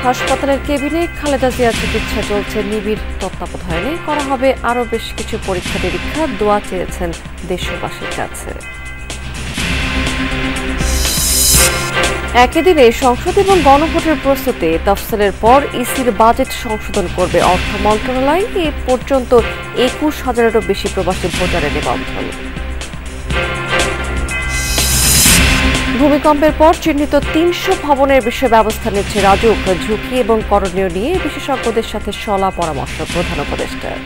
হাসপাতালের কেবিনে খালেদা জিয়ার চিকিৎসা চলছে নিবিড় তত্ত্বাবধানে। করা হবে আরও বেশ কিছু পরীক্ষা নিরীক্ষা। দোয়া চেয়েছেন দেশবাসীর কাছে। একই দিনে সংসদ এবং গণভোটের প্রস্তুতি তফসিলের পর ইসির বাজেট সংশোধন করবে অর্থ মন্ত্রণালয়। এ পর্যন্ত ২১,০০০-এরও বেশি প্রবাসী ভোটারের নিবন্ধন। ভূমিকম্পের পর চিহ্নিত ৩০০ ভবনের বিষয়ে ব্যবস্থা নিচ্ছে রাজউক। ঝুঁকি এবং করণীয় নিয়ে বিশেষজ্ঞদের সাথে সলা পরামর্শ প্রধান উপদেষ্টার।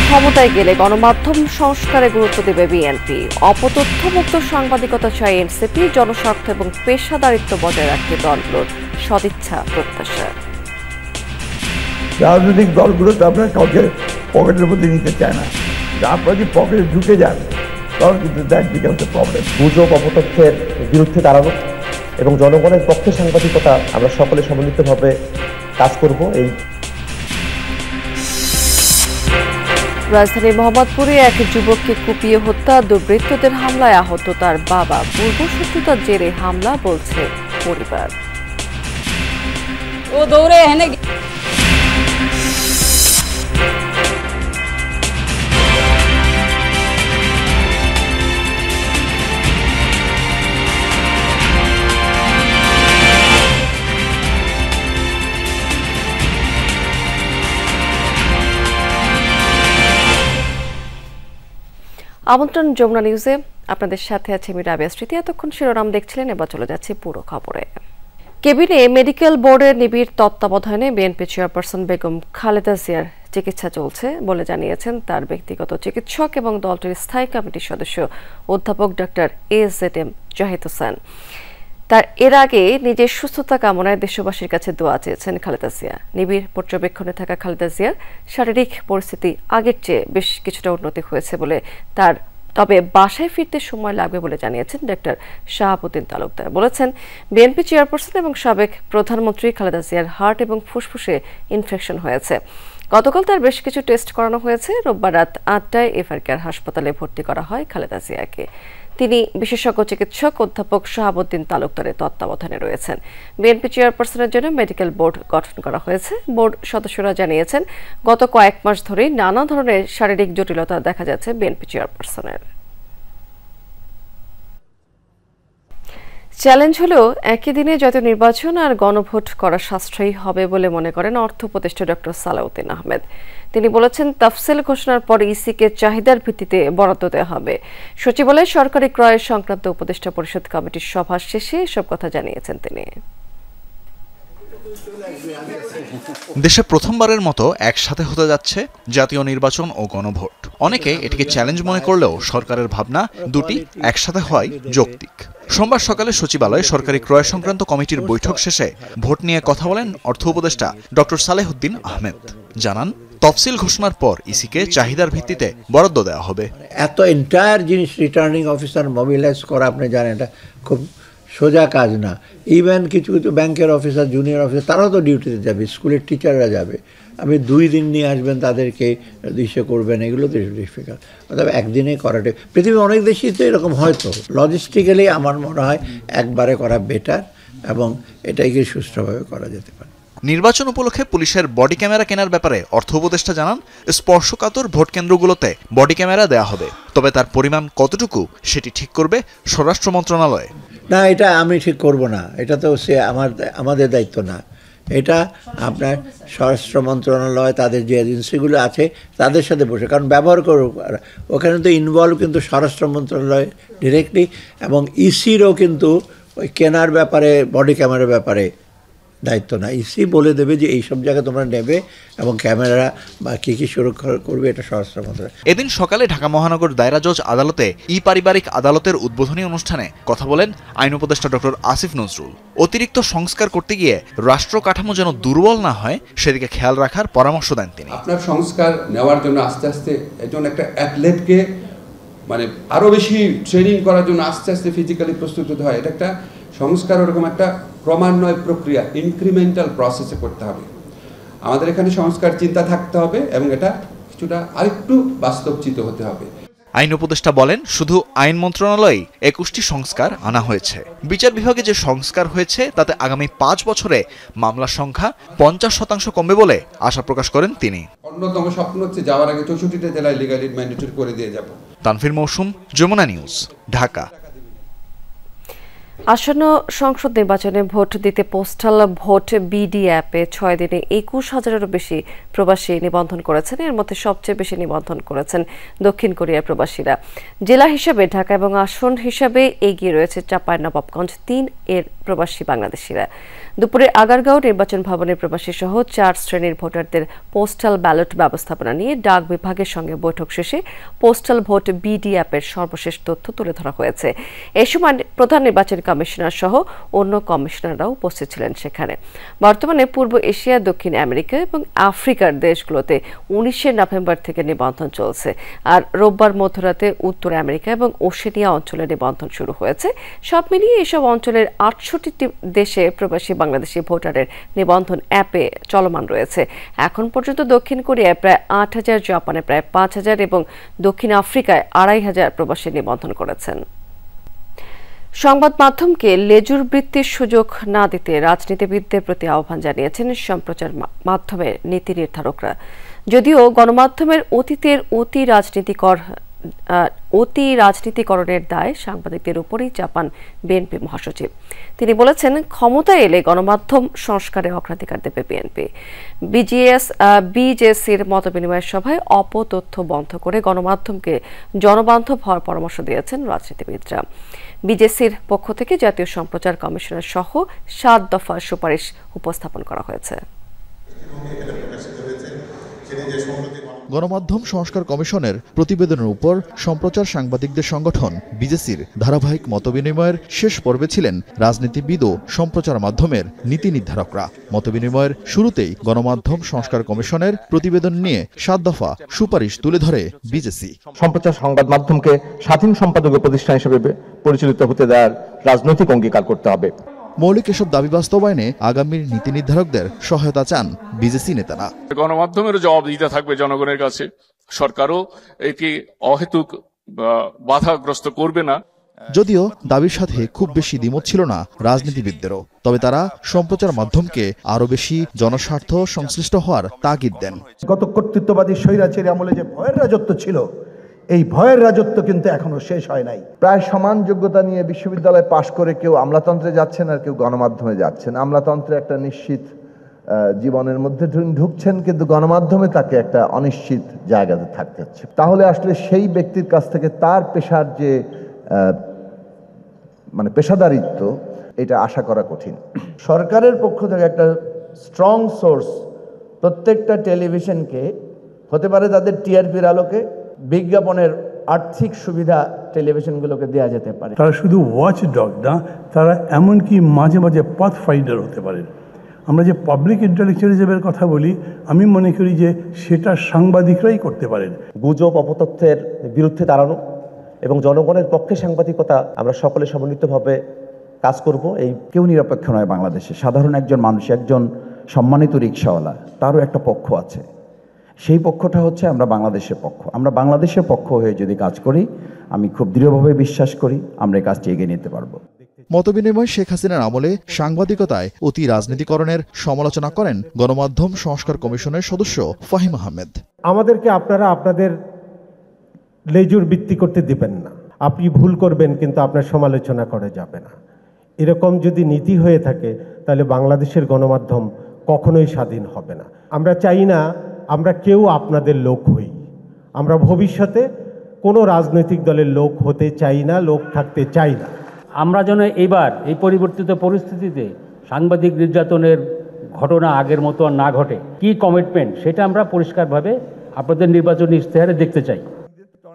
ক্ষমতায় গেলে গণমাধ্যম সংস্কারে গুরুত্ব দেবে বিএনপি। অপতথ্যমুক্ত সাংবাদিকতা চাই এনসিপি। জনস্বার্থ এবং পেশাদারিত্ব বজায় রাখতে দলগুলোর সদিচ্ছা প্রত্যাশা। রাজনৈতিক দলগুলো তো আপনার কাউকে পকেটের মধ্যে নিতে চায় না। আপনার যদি পকেটে ঢুকে যান তখন কিন্তু দ্যাট বিকামস এ প্রবলেম। গুজব অপতথ্যের বিরুদ্ধে দাঁড়ানো এবং জনগণের পক্ষে সাংবাদিকতা আমরা সকলে সমন্বিতভাবে কাজ করব। এই রাজধানীর মোহাম্মদপুরে এক যুবককে কুপিয়ে হত্যা। দুর্বৃত্তদের হামলায় আহত তার বাবা। পূর্বশত্রুতার জেরে হামলা বলছে পরিবার। ও দৌড়ে এনে আমন্ত্রণ যমুনা নিউজে, আপনাদের সাথে আছে আমি রাবিয়া স্মৃতি। এতক্ষণ শিরোনাম দেখছিলেন, এবার চলে যাচ্ছে পুরো খবরে। কেবিনে মেডিকেল বোর্ডের নিবিড় তত্ত্বাবধানে বিএনপি চেয়ারপারসন বেগম খালেদা জিয়ার চিকিৎসা চলছে বলে জানিয়েছেন তার ব্যক্তিগত চিকিৎসক এবং দলটির স্থায়ী কমিটির সদস্য অধ্যাপক ডক্টর AZM জাহিদ হোসেন। তার এর আগে নিজের সুস্থতা কামনায় দেশবাসীর কাছে দোয়া চেয়েছেন খালেদা জিয়া। নিবিড় পর্যবেক্ষণে থাকা খালেদা জিয়ার শারীরিক পরিস্থিতি আগের চেয়ে বেশ কিছুটা উন্নতি হয়েছে বলে তবে বাসায় ফিরতে সময় লাগবে বলে জানিয়েছেন ডক্টর শাহাবুদ্দিন তালুকদার। বলেছেন, বিএনপি চেয়ারপারসন এবং সাবেক প্রধানমন্ত্রী খালেদা জিয়ার হার্ট এবং ফুসফুসে ইনফেকশন হয়েছে। গতকাল তার বেশ কিছু টেস্ট করানো হয়েছে। রোববার রাত ৮টায় এফআর কেয়ার হাসপাতালে ভর্তি করা হয় খালেদা জিয়াকে। তিনি বিশেষজ্ঞ চিকিৎসক অধ্যাপক শাহাবুদ্দিন তালুকদারের তত্ত্বাবধানে রয়েছেন। বিএনপি চেয়ারপারসনের জন্য মেডিকেল বোর্ড গঠন করা হয়েছে। বোর্ড সদস্যরা জানিয়েছেন, গত কয়েক মাস ধরেই নানা ধরনের শারীরিক জটিলতা দেখা যাচ্ছে বিএনপি চেয়ারপারসনের। চ্যালেঞ্জ হলো একই দিনে জাতীয় নির্বাচন আর গণভোট করা সাশ্রয়ী হবে বলে মনে করেন অর্থ উপদেষ্টা ডক্টর সালাউদ্দিন আহমেদ। তিনি বলেছেন, তফসিল ঘোষণার পর ইসিকে চাহিদার ভিত্তিতে বরাদ্দ দেওয়া হবে। সচিবালয়ে সরকারি ক্রয় সংক্রান্ত উপদেষ্টা পরিষদ কমিটির সভা শেষে এসব কথা জানিয়েছেন তিনি। দেশে প্রথমবারের মতো একসাথে হতে যাচ্ছে জাতীয় নির্বাচন ও গণভোট। অনেকে এটিকে চ্যালেঞ্জ মনে করলেও সরকারের ভাবনা দুটি একসাথে হওয়াই যৌক্তিক। সোমবার সকালে সচিবালয়ে সরকারি ক্রয় সংক্রান্ত কমিটির বৈঠক শেষে ভোট নিয়ে কথা বলেন অর্থ উপদেষ্টা ডক্টর সালেহুদ্দিন আহমেদ। জানান, তফসিল ঘোষণার পর ইসিকে চাহিদার ভিত্তিতে বরাদ্দ দেওয়া হবে। এত এন্টায়ার জিনিস রিটার্নিং অফিসার মোবিলাইজ করা, আপনি জানেন এটা খুব সোজা কাজ না। ইভেন কিছু কিছু ব্যাংকের অফিসার, জুনিয়র অফিসার, তারাও তো ডিউটিতে যাবে, স্কুলের টিচাররা যাবে। আপনি 2 দিন নিয়ে আসবেন, তাদেরকে ইসে করবেন, এগুলো তো ডিফিকাল্ট। অর্থাৎ একদিনে করাটা, পৃথিবীর অনেক দেশেই তো এরকম হয়তো। লজিস্টিক্যালি আমার মনে হয় একবারে করা বেটার এবং এটাকে সুষ্ঠুভাবে করা যেতে পারে। নির্বাচন উপলক্ষে পুলিশের বডি ক্যামেরা কেনার ব্যাপারে অর্থ উপদেষ্টা জানান, স্পর্শকাতর ভোট কেন্দ্রগুলোতে বডি ক্যামেরা দেওয়া হবে, তবে তার পরিমাণ কতটুকু সেটি ঠিক করবে স্বরাষ্ট্র মন্ত্রণালয়। না, এটা আমি ঠিক করব না, এটা তো আমাদের দায়িত্ব না। এটা আপনার স্বরাষ্ট্র মন্ত্রণালয়, তাদের যে এজেন্সিগুলো আছে তাদের সাথে বসে, কারণ ব্যবহার করুক, ওখানে তো ইনভলভ কিন্তু স্বরাষ্ট্র মন্ত্রণালয় ডিরেক্টলি, এবং ইসিরও কিন্তু ওই কেনার ব্যাপারে, বডি ক্যামেরার ব্যাপারে দায়িত্ব না। ইসি বলে দেবে যে এইসব জায়গায় তোমরা নেবে এবং ক্যামেরা বা কী কী সুরক্ষা করবে, এটা স্বরাষ্ট্র মন্ত্রণালয়। এদিন সকালে ঢাকা মহানগর দায়রা জজ আদালতে পারিবারিক আদালতের উদ্বোধনী অনুষ্ঠানে কথা বলেন আইন উপদেষ্টা ডক্টর আসিফ নজরুল। অতিরিক্ত সংস্কার করতে গিয়ে রাষ্ট্র কাঠামো যেন দুর্বল না হয় সেদিকে খেয়াল রাখার পরামর্শ দেন তিনি। আপনার সংস্কার নেওয়ার জন্য আস্তে আস্তে একজন একটা অ্যাথলেটকে আরো বেশি ট্রেনিং করার জন্য আস্তে আস্তে ফিজিক্যালি প্রস্তুত হতে হয়। এটা একটা সংস্কার ওরকম একটা ক্রমান্বয় প্রক্রিয়া, ইনক্রিমেন্টাল প্রসেসে করতে হবে। আমাদের এখানে সংস্কার চিন্তা থাকতে হবে এবং এটা কিছুটা আরেকটু বাস্তবচিত হতে হবে। আইন উপদেষ্টা বলেন, শুধু আইন মন্ত্রণালয়ে ২১টি সংস্কার আনা হয়েছে। বিচার বিভাগে যে সংস্কার হয়েছে তাতে আগামী ৫ বছরে মামলার সংখ্যা ৫০% কমবে বলে আশা প্রকাশ করেন তিনি। অন্যতম স্বপ্ন হচ্ছে যাওয়ার আগে ৬৪টা জেলায় লিগ্যালি ম্যান্ডেটরি করে দিয়ে যাব। তানভীর মৌসুম, যমুনা নিউজ, ঢাকা। আসন্ন সংসদ নির্বাচনে ভোট দিতে পোস্টাল ভোট বিডি অ্যাপে ৬ দিনে ২১,০০০-এরও বেশি প্রবাসী নিবন্ধন করেছেন। এর মধ্যে সবচেয়ে বেশি নিবন্ধন করেছেন দক্ষিণ কোরিয়ার প্রবাসীরা। জেলা হিসাবে ঢাকা এবং আসন হিসাবে এগিয়ে রয়েছে চাঁপাইনবাবগঞ্জ ৩ এর প্রবাসী বাংলাদেশিরা। দুপুরে আগারগাঁও নির্বাচন ভবনের প্রবাসী সহ ৪ শ্রেণীর ভোটারদের পোস্টাল ব্যালট ব্যবস্থাপনা নিয়ে ডাক বিভাগের সঙ্গে বৈঠক শেষে পোস্টাল ভোট বিডি অ্যাপের সর্বশেষ তথ্য তুলে ধরা হয়েছে। এ সময় প্রধান নির্বাচন কমিশনার সহ অন্য কমিশনাররাও উপস্থিত ছিলেন সেখানে। বর্তমানে পূর্ব এশিয়া, দক্ষিণ আমেরিকা এবং আফ্রিকার দেশগুলোতে ১৯শে নভেম্বর থেকে নিবন্ধন চলছে। আর রোববার মধ্যরাতে উত্তর আমেরিকা এবং ওশেনিয়া অঞ্চলে নিবন্ধন শুরু হয়েছে। সব মিলিয়ে এসব অঞ্চলের ৬৮টি দেশে প্রবাসী বাংলাদেশি ভোটারের নিবন্ধন অ্যাপে চলমান রয়েছে। এখন পর্যন্ত দক্ষিণ কোরিয়ায় প্রায় ৮,০০০, জাপানে প্রায় ৫,০০০ এবং দক্ষিণ আফ্রিকায় ২৫০০ প্রবাসী নিবন্ধন করেছেন। সংবাদ মাধ্যমকে লেজুর বৃত্তির সুযোগ না দিতে রাজনীতিবিদদের প্রতি আহ্বান জানিয়েছেন সম্প্রচার মাধ্যমের নীতি নির্ধারকরা। যদিও গণমাধ্যমের অতীতের অতি রাজনীতিকরণের দায় সাংবাদিকদের উপরই চাপান বিএনপি মহাসচিব। তিনি বলেছেন, ক্ষমতায় এলে গণমাধ্যম সংস্কারে অগ্রাধিকার দেবে বিএনপি। বিজেসির মতবিনিময় সভায় অপতথ্য বন্ধ করে গণমাধ্যমকে জনবান্ধব হওয়ার পরামর্শ দিয়েছেন রাজনীতিবিদরা। বিজেসির পক্ষ থেকে জাতীয় সম্প্রচার কমিশনের সহ ৭ দফা সুপারিশ উপস্থাপন করা হয়েছে। গণমাধ্যম সংস্কার কমিশনের প্রতিবেদনের উপর সম্প্রচার সাংবাদিকদের সংগঠন বিজেসির ধারাবাহিক মতবিনিময়ের শেষ পর্বে ছিলেন রাজনীতিবিদ ও সম্প্রচার মাধ্যমের নীতি নির্ধারকরা। মতবিনিময়ের শুরুতেই গণমাধ্যম সংস্কার কমিশনের প্রতিবেদন নিয়ে ৭ দফা সুপারিশ তুলে ধরে বিজেসি। সম্প্রচার সংবাদ মাধ্যমকে স্বাধীন সম্পাদকীয় প্রতিষ্ঠান হিসেবে পরিচালিত হতে দেওয়ার রাজনৈতিক অঙ্গীকার করতে হবে। মৌলিক এসব দাবি বাস্তবায়নে আগামীর নীতি নির্ধারকদের সহায়তা চান বিজেসি নেতারা। গণমাধ্যমেরও জবাব দিতে থাকবে জনগণের কাছে। সরকারও এটি অহেতুক বাধাগ্রস্ত করবে না। যদিও দাবির সাথে খুব বেশি দ্বিমত ছিল না রাজনীতিবিদদেরও, তবে তারা সম্প্রচার মাধ্যমকে আরো বেশি জনস্বার্থ সংশ্লিষ্ট হওয়ার তাগিদ দেন। গত কর্তৃত্ববাদী স্বৈরাচারী আমলে যে ভয়ের রাজত্ব ছিল, এই ভয়ের রাজত্ব কিন্তু এখনো শেষ হয় নাই। প্রায় সমান যোগ্যতা নিয়ে বিশ্ববিদ্যালয় পাশ করে কেউ আমলাতন্ত্রে যাচ্ছেন আর কেউ গণমাধ্যমে যাচ্ছেন। আমলাতন্ত্রে একটা নিশ্চিত জীবনের মধ্যে ঢুকছেন, কিন্তু গণমাধ্যমে তাকে একটা অনিশ্চিত জায়গাতে থাকতে হচ্ছে। তাহলে আসলে সেই ব্যক্তির কাছ থেকে তার পেশার যে পেশাদারিত্ব, এটা আশা করা কঠিন। সরকারের পক্ষ থেকে একটা স্ট্রং সোর্স প্রত্যেকটা টেলিভিশনকে হতে পারে তাদের টিআরপির আলোকে বিজ্ঞাপনের আর্থিক সুবিধা টেলিভিশনগুলোকে দেওয়া যেতে পারে। তারা শুধু ওয়াচ ডগ না, তারা এমনকি মাঝে মাঝে পাথ ফাইন্ডার হতে পারে। আমরা যে পাবলিক ইন্টেলেকচুয়ালিজমের কথা বলি, আমি মনে করি যে সেটা সাংবাদিকরাই করতে পারেন। গুজব, অপতথ্যের বিরুদ্ধে দাঁড়ানো এবং জনগণের পক্ষে সাংবাদিকতা আমরা সকলে সমন্বিতভাবে কাজ করব। এই কেউ নিরপেক্ষ নয় বাংলাদেশে। সাধারণ একজন মানুষ, একজন সম্মানিত রিকশাওয়ালা, তারও একটা পক্ষ আছে। সেই পক্ষটা হচ্ছে আমরা বাংলাদেশের পক্ষ। আমরা বাংলাদেশের পক্ষ হয়ে যদি কাজ করি, আমি খুব দৃঢ়ভাবে বিশ্বাস করি আমরা এই কাজটি এগিয়ে নিতে পারবো। মতবিনিময় শেখ হাসিনার আমলে সাংবাদিকতায় অতি রাজনীতিকরণের সমালোচনা করেন গণমাধ্যম সংস্কার কমিশনের সদস্য ফাহিম আহমেদ। আমাদেরকে আপনারা আপনাদের লেজুর বৃত্তি করতে দিবেন না। আপনি ভুল করবেন কিন্তু আপনার সমালোচনা করা যাবে না। এরকম যদি নীতি হয়ে থাকে তাহলে বাংলাদেশের গণমাধ্যম কখনোই স্বাধীন হবে না। আমরা চাই না আমরা কেউ আপনাদের লোক হই। আমরা ভবিষ্যতে কোনো রাজনৈতিক দলের লোক হতে চাই না, লোক থাকতে চাই না। আমরা যেন এবার এই পরিবর্তিত পরিস্থিতিতে সাংবাদিক নির্যাতনের ঘটনা আগের মতো না ঘটে, কি কমিটমেন্ট সেটা আমরা পরিষ্কারভাবে আপনাদের নির্বাচনী ইশতেহারে দেখতে চাই।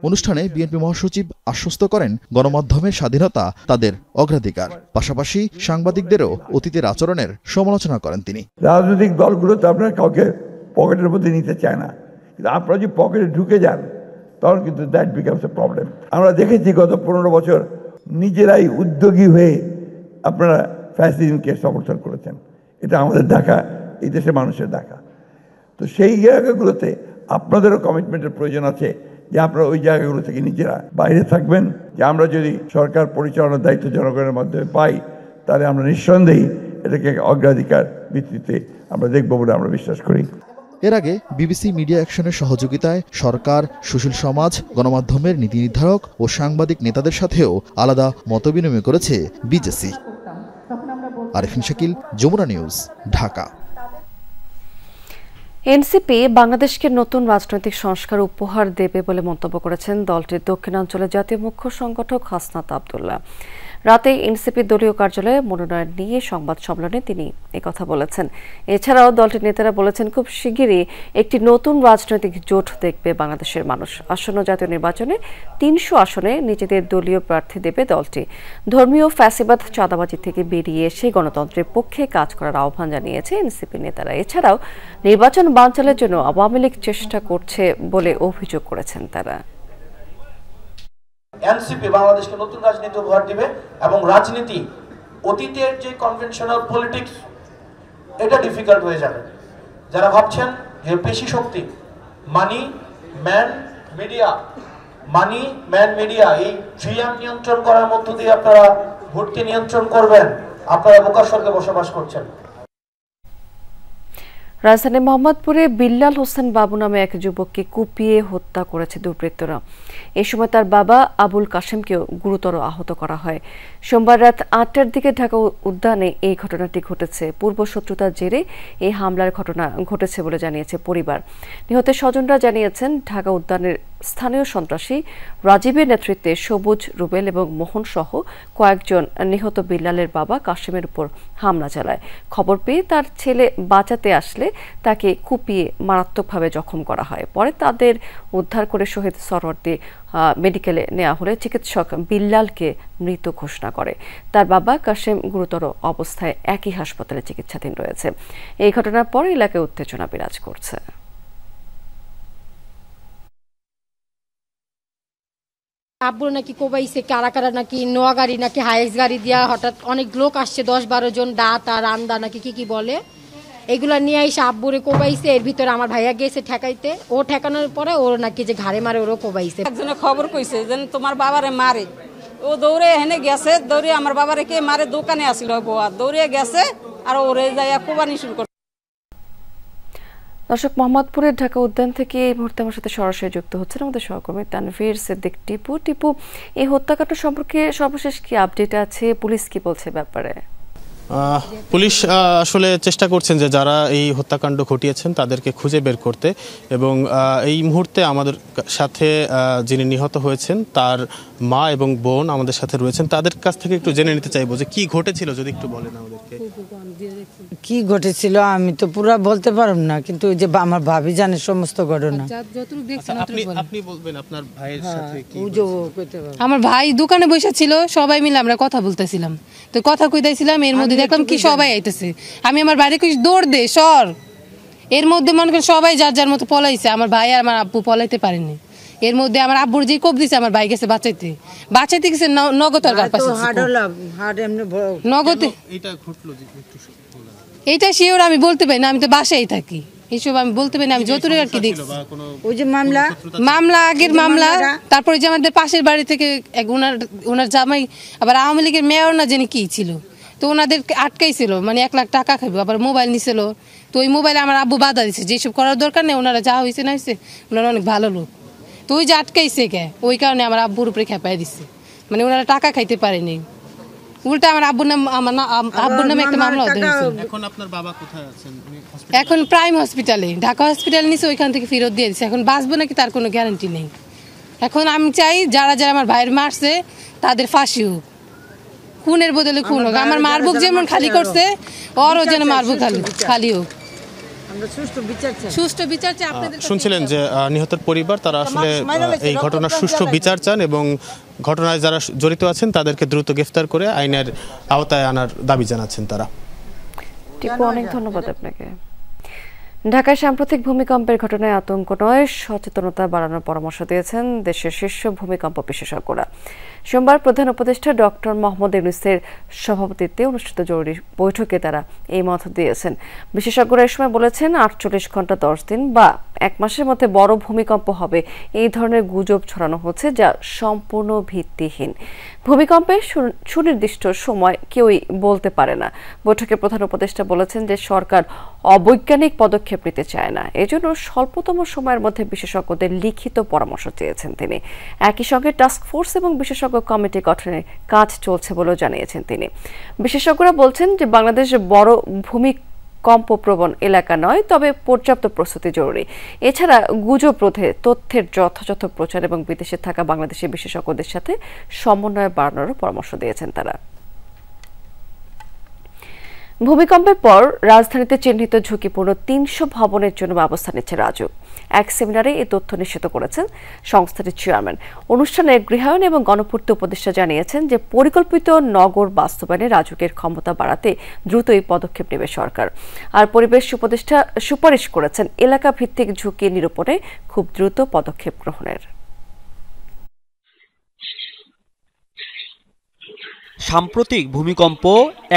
অনুষ্ঠানে বিএনপি মহাসচিব আশ্বস্ত করেন গণমাধ্যমের স্বাধীনতা তাদের অগ্রাধিকার। পাশাপাশি সাংবাদিকদেরও অতীতের আচরণের সমালোচনা করেন তিনি। রাজনৈতিক দলগুলো তো আপনার কাউকে পকেটের মধ্যে নিতে চায় না, কিন্তু আপনারা যদি পকেটে ঢুকে যান তখন কিন্তু দ্যাট বিকামস এ প্রবলেম। আমরা দেখেছি গত ১৫ বছর নিজেরাই উদ্যোগী হয়ে আপনারা ফ্যাসিজমকে সমর্থন করেছেন। এটা আমাদের দেখা, এই দেশের মানুষের দেখা। তো সেই জায়গাগুলোতে আপনাদেরও কমিটমেন্টের প্রয়োজন আছে যে আপনারা ওই জায়গাগুলো থেকে নিজেরা বাইরে থাকবেন, যে আমরা যদি সরকার পরিচালনার দায়িত্ব জনগণের মাধ্যমে পাই তাহলে আমরা নিঃসন্দেহে এটাকে অগ্রাধিকার ভিত্তিতে আমরা দেখব বলে আমরা বিশ্বাস করি। এর আগে বিবিসি মিডিয়া অ্যাকশনের সহযোগিতায় সরকার, সুশীল সমাজ, গণমাধ্যমের নীতি নির্ধারক ও সাংবাদিক নেতাদের সাথেও আলাদা মতবিনিময় করেছে BGC. Arifin Shakil, Jamuna news, Dhaka. NCP বাংলাদেশকে নতুন রাজনৈতিক সংস্কার উপহার দেবে বলে মন্তব্য করেছেন দলটির দক্ষিণাঞ্চলের জাতীয় মুখ্য সংগঠক হাসনাত আব্দুল্লাহ। রাতে এনসিপি দলীয় কার্যালয়ে মনোনয়ন নিয়ে সংবাদ সম্মেলনে তিনি একথা বলেছেন। এছাড়াও দলটির নেতারা বলেছেন, খুব শিগগিরই একটি নতুন রাজনৈতিক জোট দেখবে বাংলাদেশের মানুষ। আসন্ন জাতীয় নির্বাচনে ৩০০ আসনে নিজেদের দলীয় প্রার্থী দেবে দলটি। ধর্মীয় ফ্যাসিবাদ, চাঁদাবাজি থেকে বেরিয়ে এসে গণতন্ত্রের পক্ষে কাজ করার আহ্বান জানিয়েছে এনসিপি নেতারা। এছাড়াও নির্বাচন বানচালের জন্য আওয়ামী লীগ চেষ্টা করছে বলে অভিযোগ করেছেন তারা। এনসিপি বাংলাদেশকে নতুন রাজনীতি উপহার দিবে এবং রাজনীতি অতীতের যে কনভেনশনাল পলিটিক্স এটা ডিফিকাল্ট হয়ে যাবে। যারা ভাবছেন যে পেশি শক্তি, মানি ম্যান মিডিয়া এই ট্রিয়াম নিয়ন্ত্রণ করার মধ্য দিয়ে আপনারা ভোটকে নিয়ন্ত্রণ করবেন, আপনারা বোকার স্বর্গে বসবাস করছেন। রাজধানী মোহাম্মদপুরে বিল্লাল হোসেন বাবু নামে এক যুবককে কুপিয়ে হত্যা করেছে দুর্বৃত্তরা। এ সময় তার বাবা আবুল কাশেমকেও গুরুতর আহত করা হয়। সোমবার রাত ৮টার দিকে ঢাকা উদ্যানে এই ঘটনাটি ঘটেছে। পূর্বশত্রুতার জেরে এই হামলার ঘটনা ঘটেছে বলে জানিয়েছে পরিবার। নিহতের স্বজনরা জানিয়েছেন, ঢাকা উদ্যানের স্থানীয় সন্ত্রাসী রাজীবের নেতৃত্বে সবুজ, রুবেল এবং মোহন সহ কয়েকজন নিহত বিল্লালের বাবা কাশেমের উপর হামলা চালায়। খবর পেয়ে তার ছেলে বাঁচাতে আসলে তাকে কুপিয়ে মারাত্মকভাবে জখম করা হয়। পরে তাদের উদ্ধার করে শহীদ সরওয়ার্দী মেডিকেলে নেওয়া হলে চিকিৎসক বিল্লালকে মৃত ঘোষণা করে। তার বাবা কাশেম গুরুতর অবস্থায় একই হাসপাতালে চিকিৎসাধীন রয়েছে। এই ঘটনার পর এলাকায় উত্তেজনা বিরাজ করছে। আব্বুর নাকি কোবাইছে, কারা কারা নাকি নোয়া গাড়ি নাকি হাইস গাড়ি দিয়া হঠাৎ অনেক লোক আসছে, ১০-১২ জন, দাঁত আর আন্দা নাকি কি বলে, এগুলা নিয়ে এসে আব্বুরে কোবাইছে। এর ভিতরে আমার ভাইয়া গেছে ঠেকাইতে, ও ঠেকানোর পরে ওর নাকি যে ঘাড়ে মারে ওরও কোবাইছে। একজনে খবর কইছে যে তোমার বাবারে মারে, ও দৌড়ে এখানে গেছে, দৌড়ে আমার বাবারে কে মারে, দোকানে আসিল বউ, দৌড়ে গেছে আর ওরে যাইয়া কোবানি শুরু করে। দর্শক, মোহাম্মদপুরের ঢাকা উদ্যান থেকে এই মুহূর্তে আমার সাথে সরাসরি যুক্ত হচ্ছেন আমাদের সহকর্মী তানভীর সিদ্দিক টিপু। এই হত্যাকাণ্ড সম্পর্কে সর্বশেষ কি আপডেট আছে? পুলিশ কি বলছে ব্যাপারে? পুলিশ আসলে চেষ্টা করছেন যে যারা এই হত্যাকাণ্ড ঘটিয়েছেন তাদেরকে খুঁজে বের করতে, এবং এই মুহূর্তে আমাদের সাথে যিনি নিহত হয়েছেন তার মা এবং বোন আমাদের সাথে রয়েছেন। তাদের কাছ থেকে একটু জেনে নিতে চাইবো যে কি ঘটেছিল, যদি একটু বলেন আমাদেরকে। কি ঘটেছিল আমি তো পুরো বলতে পারব না, কিন্তু ওই যে আমার ভাবি জানে সমস্ত ঘটনা। আপনি বলবেন আপনার ভাইয়ের সাথে কি? আমার ভাই দোকানে বসে ছিল, সবাই মিলে আমরা কথা বলতেছিলাম, তো কথা কইতাছিলাম, এর মধ্যে দেখলাম কি সবাই আইতেছে। আমি আমার বাড়ি কই দৌড় দে সর, এর মধ্যে মনে করেন সবাই যার যার মতো পলাইছে। আমার ভাই আর আমার আব্বু পলাইতে পারেনি। এর মধ্যে আমার আব্বুর যে কোপ দিছে, আমার ভাই গেছে বাঁচাইতে গেছে নগতার কার পাশে। নগদে এইটা শিওর আমি বলতে পারি না, আমি তো বাসায় থাকি, এইসব আমি বলতে পারি না। আমি যতটুকু আর কি দেখছি, ওই যে মামলা আগের মামলা, তারপরে যে আমাদের পাশের বাড়ি থেকে ওনার জামাই আবার আওয়ামী লীগের মেয়র না জানি কি ছিল, তো ওনাদের আটকাইছিল, মানে 1 লাখ টাকা খাইব, আবার মোবাইল নিছিল। তো ওই মোবাইলে আমার আব্বু বাধা দিচ্ছে, যেসব করার দরকার নেই, ওনারা যা হয়েছে না হয়েছে, ওনারা অনেক ভালো লোক, তো ওই যে আটকাইছে কে, ওই কারণে আমার আব্বুর উপরে খেপাই দিচ্ছে, মানে ওনারা টাকা খাইতে পারেনি। উল্টা আমার আব্বুর নামে একটা মামলা হয়েছে। এখন আপনার বাবা কোথায় আছেন? এখন প্রাইম হসপিটালে, ঢাকা হসপিটাল নিছে, ওইখান থেকে ফেরত দিয়ে দিচ্ছে। এখন বাঁচবো নাকি তার কোনো গ্যারান্টি নেই। এখন আমি চাই যারা যারা আমার ভাইয়ের মারছে তাদের ফাঁসি হোক, খুনের বদলে খুন হোক। আমার মার বুক যেমন খালি করছে, ওরও যেন মার বুক খালি হোক। শুনছিলেন যে নিহতের পরিবার, তারা আসলে এই ঘটনার সুষ্ঠু বিচার চান এবং ঘটনায় যারা জড়িত আছেন তাদেরকে দ্রুত গ্রেফতার করে আইনের আওতায় আনার দাবি জানাচ্ছেন তারা। অনেক ধন্যবাদ আপনাকে। ঢাকায় সাম্প্রতিক ভূমিকম্পের ঘটনায় আতঙ্ক নয়, সচেতনতা বাড়ানোর পরামর্শ দিয়েছেন দেশের শীর্ষ ভূমিকম্প বিশেষজ্ঞরা। সোমবার প্রধান উপদেষ্টা ডক্টর মোহাম্মদ ইউনূসের সভাপতিত্বে অনুষ্ঠিত জরুরি বৈঠকে তারা এই মত দিয়েছেন। বিশেষজ্ঞরা এ সময় বলেছেন ৪৮ ঘন্টা ১০ দিন বা ১ মাসের মধ্যে বড় ভূমিকম্প হবে এই ধরনের গুজব ছড়ানো হচ্ছে, যা সম্পূর্ণ ভিত্তিহীন। ভূমিকম্পের সুনির্দিষ্ট সময় কেউই বলতে পারে না। বৈঠকে প্রধান উপদেষ্টা বলেছেন যে সরকার অবৈজ্ঞানিক পদক্ষেপ নিতে চায় না, এজন্য স্বল্পতম সময়ের মধ্যে বিশেষজ্ঞদের লিখিত পরামর্শ চেয়েছেন তিনি। একই সঙ্গে টাস্কফোর্স এবং বিশেষজ্ঞ কমিটি গঠনের কাজ চলছে বলেও জানিয়েছেন তিনি। বিশেষজ্ঞরা বলছেন যে বাংলাদেশ বড় ভূমিকম্পপ্রবণ এলাকা নয়, তবে পর্যাপ্ত প্রস্তুতি জরুরি। এছাড়া গুজব রোধে তথ্যের যথাযথ প্রচার এবং বিদেশে থাকা বাংলাদেশি বিশেষজ্ঞদের সাথে সমন্বয় বাড়ানোর পরামর্শ দিয়েছেন তারা। ভূমিকম্পের পর রাজধানীতে চিহ্নিত ঝুঁকিপূর্ণ ৩০০ ভবনের জন্য ব্যবস্থা নিচ্ছে রাজুক। এক সেমিনারে এই তথ্য নিশ্চিত করেছেন সংস্থাটির চেয়ারম্যান। অনুষ্ঠানে গৃহায়ন এবং গণপূর্ত উপদেষ্টা জানিয়েছেন যে পরিকল্পিত নগর বাস্তবায়নে রাজুকের ক্ষমতা বাড়াতে দ্রুত এই পদক্ষেপ নেবে সরকার। আর পরিবেশ উপদেষ্টা সুপারিশ করেছেন এলাকা ভিত্তিক ঝুঁকি নিরূপণে খুব দ্রুত পদক্ষেপ গ্রহণের। সাম্প্রতিক ভূমিকম্প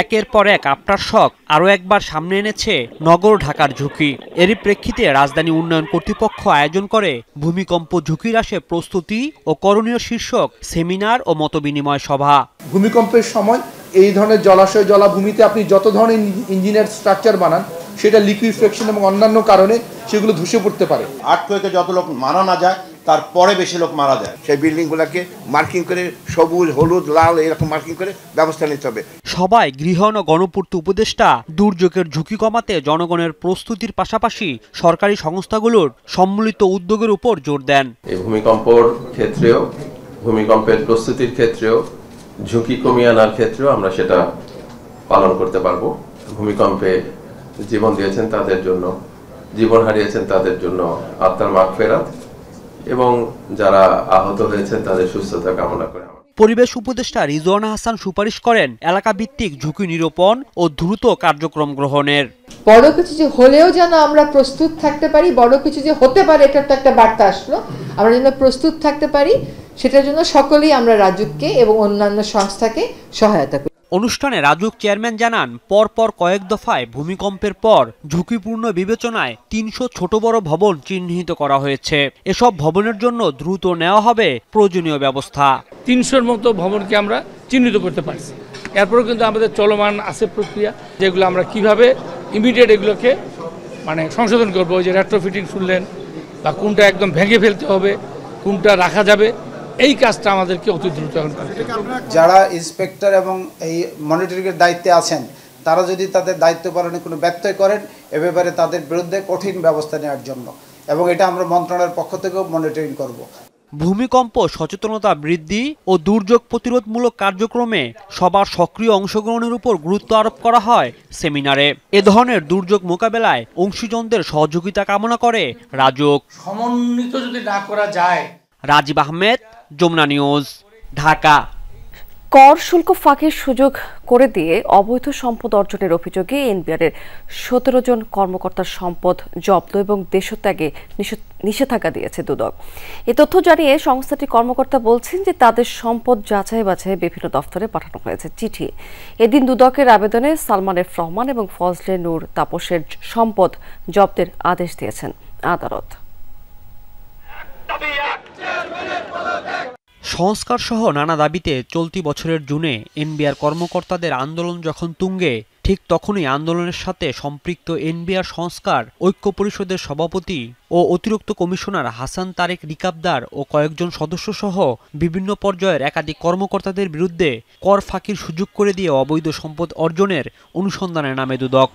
একের পর এক আফটারশক আরও একবার সামনে এনেছে নগর ঢাকার ঝুঁকি। এরই প্রেক্ষিতে রাজধানী উন্নয়ন কর্তৃপক্ষ আয়োজন করে ভূমিকম্প ঝুঁকি হ্রাসে প্রস্তুতি ও করণীয় শীর্ষক সেমিনার ও মতবিনিময় সভা। ভূমিকম্পের সময় এই ধরনের জলাশয় জলাভূমিতে আপনি যত ধরনের ইঞ্জিনিয়ার স্ট্রাকচার বানান, সেটা লিকুইফেকশন এবং অন্যান্য কারণে সেগুলো ধসে পড়তে পারে। আর্থকোয়েকে যত লোক মারা না যায় তারপরে বেশি লোক মারা যায়। সেই বিল্ডিংগুলোকে মার্কিং করে সবুজ, হলুদ, লাল এরকম মার্কিং করে ব্যবস্থা নিতে হবে। সবাই গৃহায়ন ও গণপূর্ত উপদেষ্টা দুর্যোগের ঝুঁকি কমাতে জনগণের প্রস্তুতির পাশাপাশি সরকারি সংস্থাগুলোর সম্মিলিত উদ্যোগের উপর জোর দেন। এই ভূমিকম্পের ক্ষেত্রেও, ভূমিকম্পের প্রস্তুতির ক্ষেত্রেও, ঝুঁকি কমিয়ে আনার ক্ষেত্রেও আমরা সেটা পালন করতে পারবো। ভূমিকম্পে জীবন দিয়েছেন তাদের জন্য, জীবন হারিয়েছেন তাদের জন্য আত্মার মাগফিরাত এবং যারা আহত হয়েছেন তাদের সুস্থতা কামনা করে। পরিবেশ উপদেষ্টা রিজওয়ানা হাসান সুপারিশ করেন এলাকা ভিত্তিক ঝুঁকি নিরূপণ ও দ্রুত কার্যক্রম গ্রহণের। বড় কিছু যে হলেও যেন আমরা প্রস্তুত থাকতে পারি, বড় কিছু যে হতে পারে এটার তো একটা বার্তা আসলো, আমরা যেন প্রস্তুত থাকতে পারি সেটার জন্য সকলেই আমরা রাজুককে এবং অন্যান্য সংস্থাকে সহায়তা করি। অনুষ্ঠানে রাজুক চেয়ারম্যান জানান পরপর কয়েক দফায় ভূমিকম্পের পর ঝুঁকিপূর্ণ বিবেচনায় ৩০০ ছোট বড় ভবন চিহ্নিত করা হয়েছে। এসব ভবনের জন্য দ্রুত নেওয়া হবে প্রয়োজনীয় ব্যবস্থা। ৩০০-র মতো ভবনকে আমরা চিহ্নিত করতে পারছি। এরপরও কিন্তু আমাদের চলমান আছে প্রক্রিয়া, যেগুলো আমরা কিভাবে ইমিডিয়েট এগুলোকে সংশোধন করবো। যে রেট্রোফিটিং শুনলেন, বা কোনটা একদম ভেঙে ফেলতে হবে, কোনটা রাখা যাবে, এই কাজটা আমাদেরকে অতি দ্রুত করতে হবে। যারা ইন্সপেক্টর এবং এই মনিটরিংয়ের দায়িত্বে আছেন, তারা যদি তাদের দায়িত্ব পালনে কোনো ব্যত্যয় করেন, এ ব্যাপারে তাদের বিরুদ্ধে কঠিন ব্যবস্থা নেওয়ার জন্য, এবং এটা আমরা মন্ত্রণালয়ের পক্ষ থেকেও মনিটরিং করব। ভূমিকম্প সচেতনতা বৃদ্ধি ও দুর্যোগ প্রতিরোধমূলক কার্যক্রমে সবার সক্রিয় অংশগ্রহণের উপর গুরুত্ব আরোপ করা হয় সেমিনারে। এ ধরনের দুর্যোগ মোকাবেলায় অংশীজনদের সহযোগিতা কামনা করে রাজুক। সমন্বিত যদি না করা যায়। রাজীব আহমেদ, যমুনা নিউজ, ঢাকা। কর শুল্ক ফাঁকির সুযোগ করে দিয়ে অবৈধ সম্পদ অর্জনের অভিযোগে এনবিআরের ১৭ জন কর্মকর্তার সম্পদ জব্দ এবং দেশত্যাগে নিষেধাজ্ঞা দিয়েছে দুদক। এ তথ্য জানিয়ে সংস্থাটির কর্মকর্তা বলছেন যে তাদের সম্পদ যাচাই বাছাই বিভিন্ন দফতরে পাঠানো হয়েছে চিঠি। এদিন দুদকের আবেদনে সালমান এফ রহমান এবং ফজলে নূর তাপসের সম্পদ জব্দের আদেশ দিয়েছেন আদালত। সংস্কার সহ নানা দাবিতে চলতি বছরের জুনে এনবিআর কর্মকর্তাদের আন্দোলন যখন তুঙ্গে, ঠিক তখনই আন্দোলনের সাথে সম্পৃক্ত এনবিআর সংস্কার ঐক্য পরিষদের সভাপতি ও অতিরিক্ত কমিশনার হাসান তারেক রিকাবদার ও কয়েকজন সদস্য সহ বিভিন্ন পর্যায়ের একাধিক কর্মকর্তাদের বিরুদ্ধে কর ফাঁকির সুযোগ করে দিয়ে অবৈধ সম্পদ অর্জনের অনুসন্ধানে নামে দুদক।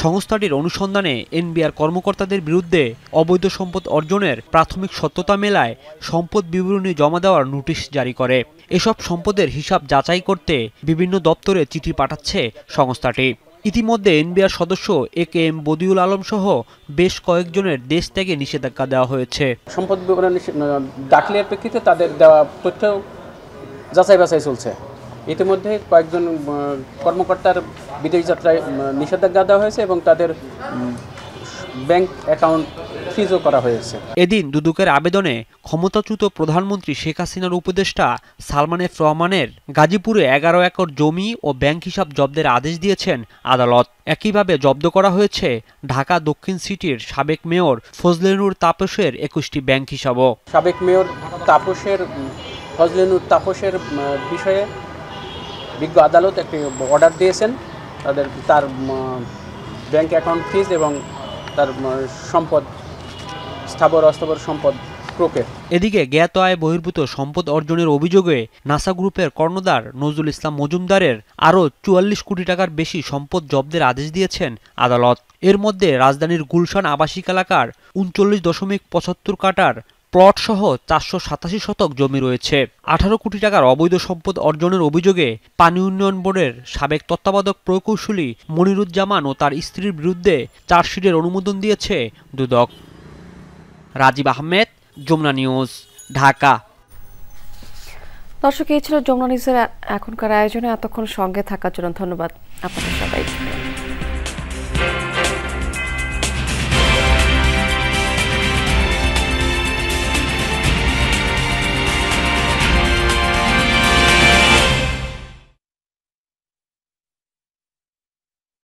সংস্থাটির অনুসন্ধানে এনবিআর কর্মকর্তাদের বিরুদ্ধে অবৈধ সম্পদ অর্জনের প্রাথমিক সত্যতা মেলায় সম্পদ বিবরণী জমা দেওয়ার নোটিশ জারি করে। এসব সম্পদের হিসাব যাচাই করতে বিভিন্ন দপ্তরে চিঠি পাঠাচ্ছে সংস্থাটি। ইতিমধ্যে এনবিআর সদস্য একেএম বদিউল আলম সহ বেশ কয়েকজনের দেশ ত্যাগে নিষেধাজ্ঞা দেওয়া হয়েছে। সম্পদ বিবরণী দাখিলের প্রেক্ষিতে তাদের দেওয়া তথ্য যাচাই বাছাই চলছে। ইতিমধ্যে কয়েকজন কর্মকর্তার বিদেশ যাত্রায় নিষেধাজ্ঞা দেওয়া হয়েছে এবং তাদের ব্যাংক অ্যাকাউন্ট ফ্রিজও করা হয়েছে। এদিন দুদকের আবেদনে ক্ষমতাচ্যুত প্রধানমন্ত্রী শেখ হাসিনার উপদেষ্টা সালমান এফ রহমানের গাজীপুরে 11 একর জমি ও ব্যাংক হিসাব জব্দের আদেশ দিয়েছেন আদালত। একইভাবে জব্দ করা হয়েছে ঢাকা দক্ষিণ সিটির সাবেক মেয়র ফজলেনুর তাপসের 21টি ব্যাংক হিসাবও। সাবেক মেয়র ফজলেনুর তাপসের বিষয়ে বিজ্ঞ আদালত একটি অর্ডার দিয়েছেন তার ব্যাংক অ্যাকাউন্ট ফ্রিজ এবং তার সম্পদ স্থাবর অস্থাবর সম্পদ ক্রোকের। এদিকে জ্ঞাত আয় বহির্ভূত সম্পদ অর্জনের অভিযোগে নাসা গ্রুপের কর্ণধার নজরুল ইসলাম মজুমদারের আরও 44 কোটি টাকার বেশি সম্পদ জব্দের আদেশ দিয়েছেন আদালত। এর মধ্যে রাজধানীর গুলশান আবাসিক এলাকার 39.75 কাঠার প্লট সহ 487 শতক জমি রয়েছে। 18 কোটি টাকার অবৈধ সম্পদ অর্জনের অভিযোগে পানি উন্নয়ন বোর্ডের সাবেক তত্ত্বাবধায়ক প্রকৌশলী মনিরুজ্জামান ও তার স্ত্রীর বিরুদ্ধে চার্জশিটের অনুমোদন দিয়েছে দুদক। রাজীব আহমেদ, যমুনা নিউজ, ঢাকা। দর্শক, এই ছিল যমুনা নিউজের এখনকার আয়োজনে। এতক্ষণ সঙ্গে থাকার জন্য ধন্যবাদ আপনাদের সবাইকে।